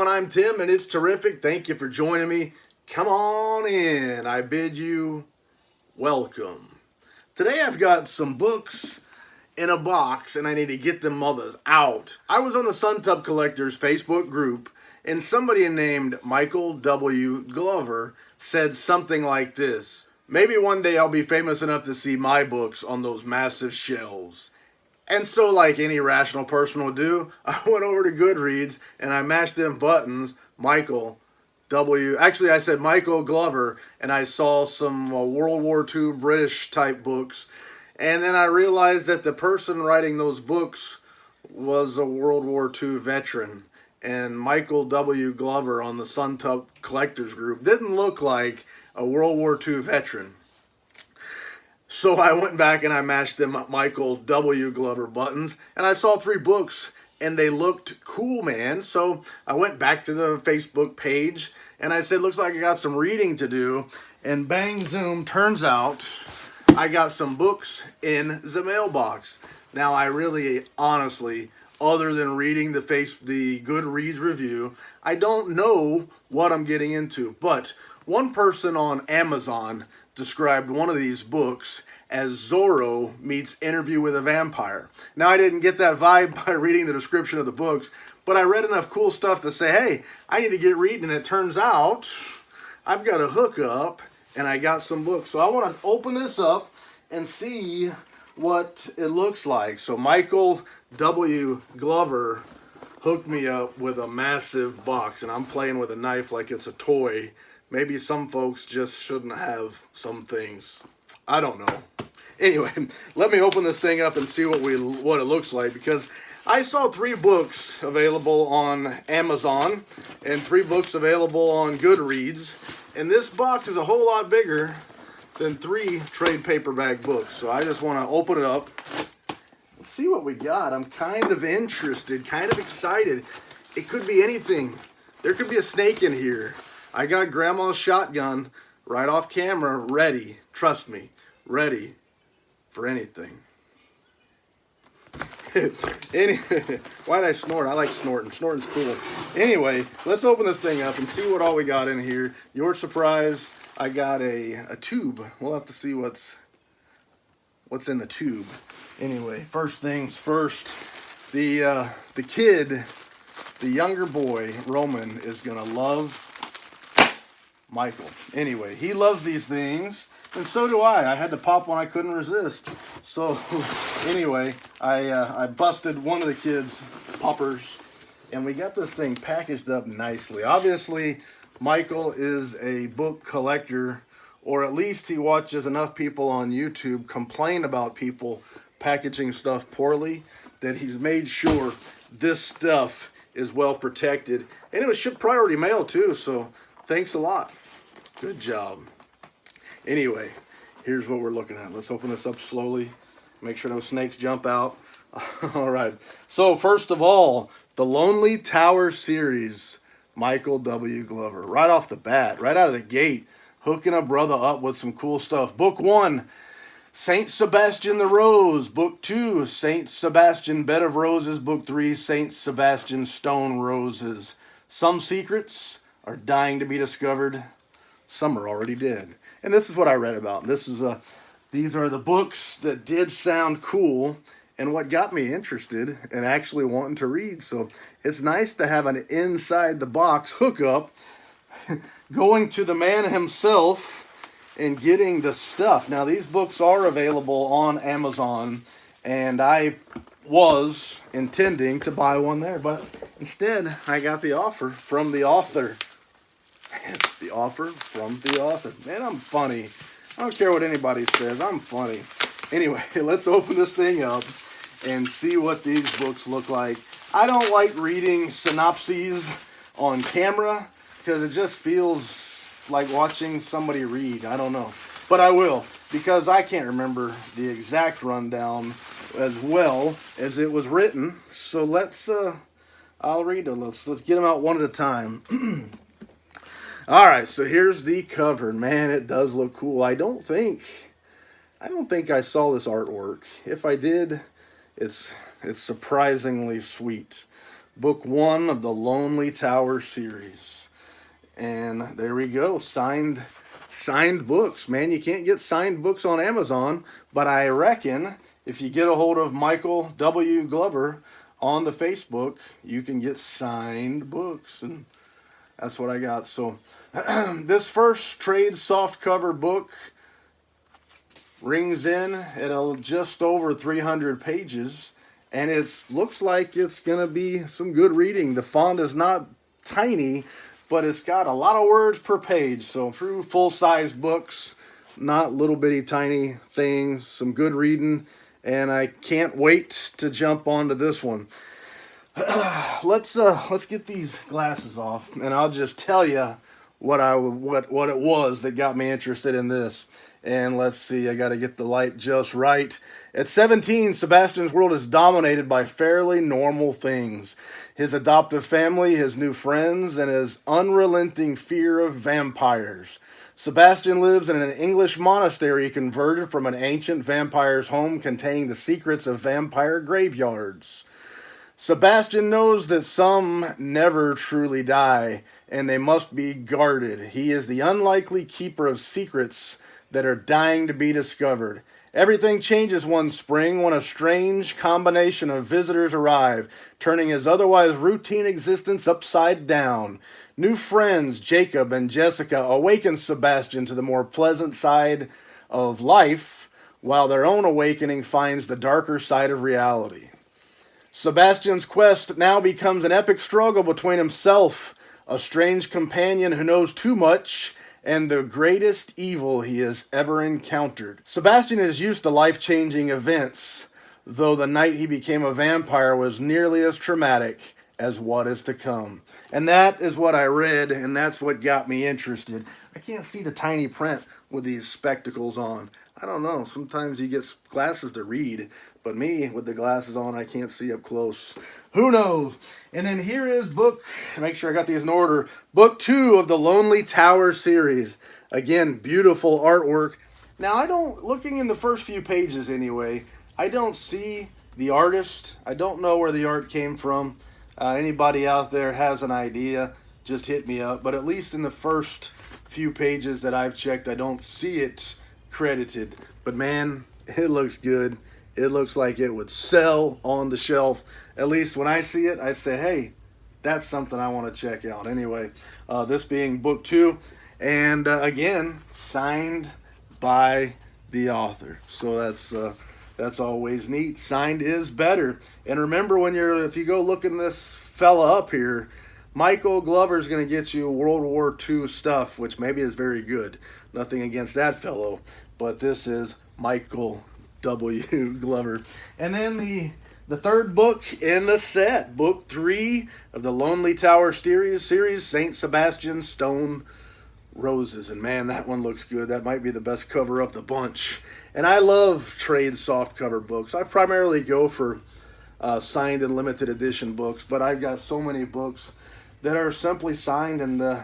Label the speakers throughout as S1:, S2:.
S1: everyone, I'm Tim, and it's terrific. Thank you for joining me. Come on in. I bid you welcome. Today I've got some books in a box, and I need to get them mothers out. I was on the Suntup Collectors Facebook group, and somebody named Michael W. Glover said something like this: maybe one day I'll be famous enough to see my books on those massive shelves. And so, like any rational person will do, I went over to Goodreads and I mashed them buttons, Michael W. Actually, I said Michael Glover, and I saw some World War II British type books. And then I realized that the person writing those books was a World War II veteran. And Michael W. Glover on the Suntup Collectors Group didn't look like a World War II veteran. So I went back and I mashed them up Michael W. Glover buttons, and I saw 3 books, and they looked cool, man. So I went back to the Facebook page, and I said, looks like I got some reading to do. And bang, zoom, turns out I got some books in the mailbox. Now, I really, honestly, other than reading the Goodreads review, I don't know what I'm getting into. But one person on Amazon described one of these books as Zorro meets Interview with a Vampire. Now, I didn't get that vibe by reading the description of the books, but I read enough cool stuff to say, hey, I need to get reading, and it turns out I've got a hookup, and I got some books. So I want to open this up and see what it looks like. So Michael W. Glover hooked me up with a massive box, and I'm playing with a knife like it's a toy. Maybe some folks just shouldn't have some things. I don't know. Anyway, let me open this thing up and see what it looks like, because I saw 3 books available on Amazon and 3 books available on Goodreads, and this box is a whole lot bigger than 3 trade paperback books. So I just want to open it up and see what we got. I'm kind of interested, kind of excited. It could be anything. There could be a snake in here. I got Grandma's shotgun right off camera, ready. Trust me, ready for anything. Why'd I snort? I like snorting. Snorting's cool. Anyway, let's open this thing up and see what all we got in here. Your surprise, I got a tube. We'll have to see what's in the tube. Anyway, first things first, the kid, the younger boy, Roman, is gonna love Michael. Anyway, he loves these things, and so do I. I had to pop one I couldn't resist. So anyway, I busted one of the kids' poppers, and we got this thing packaged up nicely. Obviously, Michael is a book collector, or at least he watches enough people on YouTube complain about people packaging stuff poorly that he's made sure this stuff is well protected. And it was shipped priority mail too, so thanks a lot. Good job. Anyway, here's what we're looking at. Let's open this up slowly. Make sure no snakes jump out. All right. So first of all, the Lonely Tower series, Michael W. Glover. Right off the bat, right out of the gate, hooking a brother up with some cool stuff. Book 1, Saint Sebastian the Rose. Book 2, Saint Sebastian Bed of Roses. Book 3, Saint Sebastian Stone Roses. Some secrets are dying to be discovered. Some are already dead. And this is what I read about. These are the books that did sound cool and what got me interested and actually wanting to read. So it's nice to have an inside the box hookup, going to the man himself and getting the stuff. Now, these books are available on Amazon, and I was intending to buy one there, but instead I got the offer from the author. The offer from the author. Man, I'm funny. I don't care what anybody says. I'm funny. Anyway, let's open this thing up and see what these books look like. I don't like reading synopses on camera because it just feels like watching somebody read. I don't know. But I will, because I can't remember the exact rundown as well as it was written. So I'll read it. Let's get them out one at a time. All right, so here's the cover. Man, it does look cool. I don't think I saw this artwork. If I did, it's surprisingly sweet. book 1 of the Lonely Tower series. And there we go, signed books. Man, you can't get signed books on Amazon, but I reckon if you get a hold of Michael W. Glover on the Facebook, you can get signed books, and that's what I got. So this first trade softcover book rings in at just over 300 pages, and it looks like it's going to be some good reading. The font is not tiny, but it's got a lot of words per page. So true full-size books, not little bitty tiny things. Some good reading, and I can't wait to jump onto this one. Let's get these glasses off, and I'll just tell you what it was that got me interested in this. And let's see, I got to get the light just right. At 17, Sebastian's world is dominated by fairly normal things. His adoptive family, his new friends, and his unrelenting fear of vampires. Sebastian lives in an English monastery converted from an ancient vampire's home containing the secrets of vampire graveyards. Sebastian knows that some never truly die, and they must be guarded. He is the unlikely keeper of secrets that are dying to be discovered. Everything changes one spring when a strange combination of visitors arrive, turning his otherwise routine existence upside down. New friends, Jacob and Jessica, awaken Sebastian to the more pleasant side of life, while their own awakening finds the darker side of reality. Sebastian's quest now becomes an epic struggle between himself, a strange companion who knows too much, and the greatest evil he has ever encountered. Sebastian is used to life-changing events, though the night he became a vampire was nearly as traumatic as what is to come. And that is what I read, and that's what got me interested. I can't see the tiny print with these spectacles on. I don't know, sometimes he gets glasses to read, but me, with the glasses on, I can't see up close. Who knows? And then here is make sure I got these in order, book 2 of the Lonely Tower series. Again, beautiful artwork. Now, looking in the first few pages anyway, I don't see the artist. I don't know where the art came from. Anybody out there has an idea, just hit me up. But at least in the first few pages that I've checked, I don't see it credited. But man, it looks good. It looks like it would sell on the shelf. At least when I see it, I say, hey, that's something I want to check out. Anyway, this being book 2, and again, signed by the author. So that's always neat. Signed is better. And remember, if you go looking this fella up here, Michael Glover's going to get you World War II stuff, which maybe is very good. Nothing against that fellow, but this is Michael W. Glover. And then the third book in the set, book 3 of the Lonely Tower series, St. Sebastian Stone Roses. And man, that one looks good. That might be the best cover of the bunch. And I love trade softcover books. I primarily go for signed and limited edition books, but I've got so many books that are simply signed, and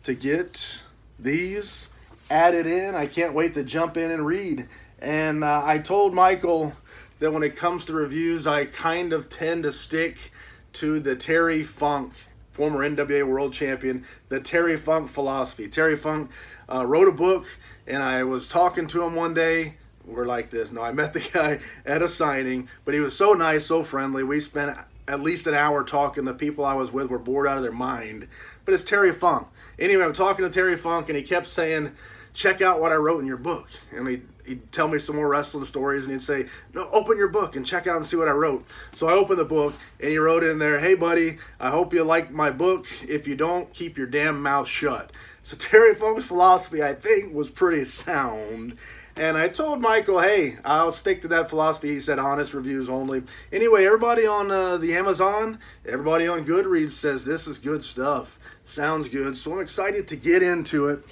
S1: to get these added in, I can't wait to jump in and read. And I told Michael that when it comes to reviews, I kind of tend to stick to the Terry Funk, former NWA World Champion, the Terry Funk philosophy. Terry Funk wrote a book, and I was talking to him one day. We're like this. No, I met the guy at a signing, but he was so nice, so friendly. We spent at least an hour talking. The people I was with were bored out of their mind. But it's Terry Funk. Anyway, I'm talking to Terry Funk, and he kept saying, check out what I wrote in your book. And he'd tell me some more wrestling stories, and he'd say, no, open your book and check out and see what I wrote. So I opened the book, and he wrote in there, hey, buddy, I hope you liked my book. If you don't, keep your damn mouth shut. So Terry Funk's philosophy, I think, was pretty sound. And I told Michael, hey, I'll stick to that philosophy. He said honest reviews only. Anyway, everybody on the Amazon, everybody on Goodreads says this is good stuff. Sounds good. So I'm excited to get into it.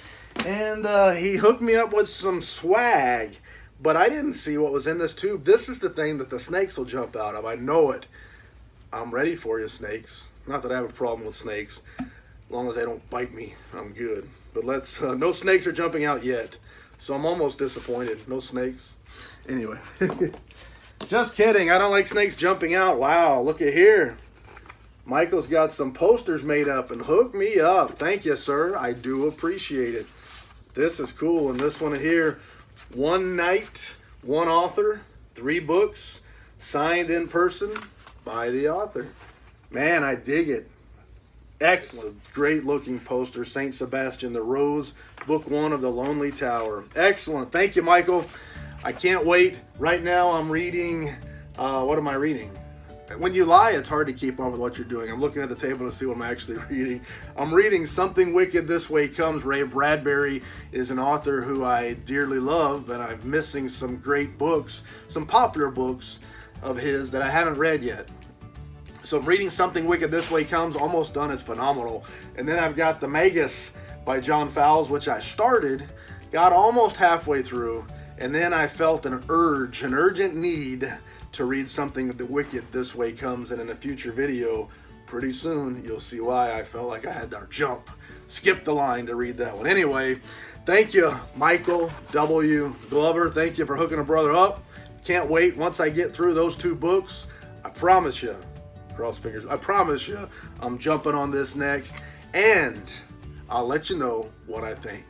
S1: And he hooked me up with some swag. But I didn't see what was in this tube. This is the thing that the snakes will jump out of. I know it. I'm ready for you, snakes. Not that I have a problem with snakes. As long as they don't bite me, I'm good. But no snakes are jumping out yet. So I'm almost disappointed. No snakes. Anyway. Just kidding. I don't like snakes jumping out. Wow, look at here. Michael's got some posters made up, and hook me up. Thank you, sir. I do appreciate it. This is cool. And this one here, one night, one author, 3 books, signed in person by the author. Man, I dig it. Excellent. Great looking poster. St. Sebastian the Rose, book 1 of The Lonely Tower. Excellent. Thank you, Michael. I can't wait. Right now I'm reading, what am I reading? When you lie, it's hard to keep on with what you're doing. I'm looking at the table to see what I'm actually reading. I'm reading Something Wicked This Way Comes. Ray Bradbury is an author who I dearly love, but I'm missing some great books, some popular books of his that I haven't read yet. So I'm reading Something Wicked This Way Comes, almost done. It's phenomenal. And then I've got The Magus by John Fowles, which I started, got almost halfway through, and then I felt an urgent need to read Something Wicked This Way Comes, and in a future video, pretty soon, you'll see why I felt like I had to skip the line to read that one. Anyway, thank you, Michael W. Glover. Thank you for hooking a brother up. Can't wait. Once I get through those 2 books, I promise you, cross fingers, I promise you, I'm jumping on this next, and I'll let you know what I think.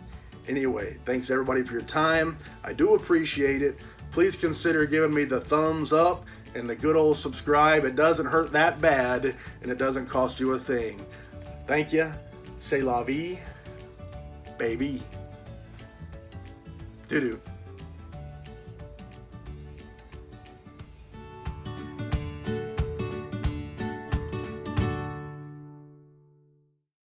S1: Anyway, thanks everybody for your time. I do appreciate it. Please consider giving me the thumbs up and the good old subscribe. It doesn't hurt that bad, and it doesn't cost you a thing. Thank you. C'est la vie, baby. Doo-doo.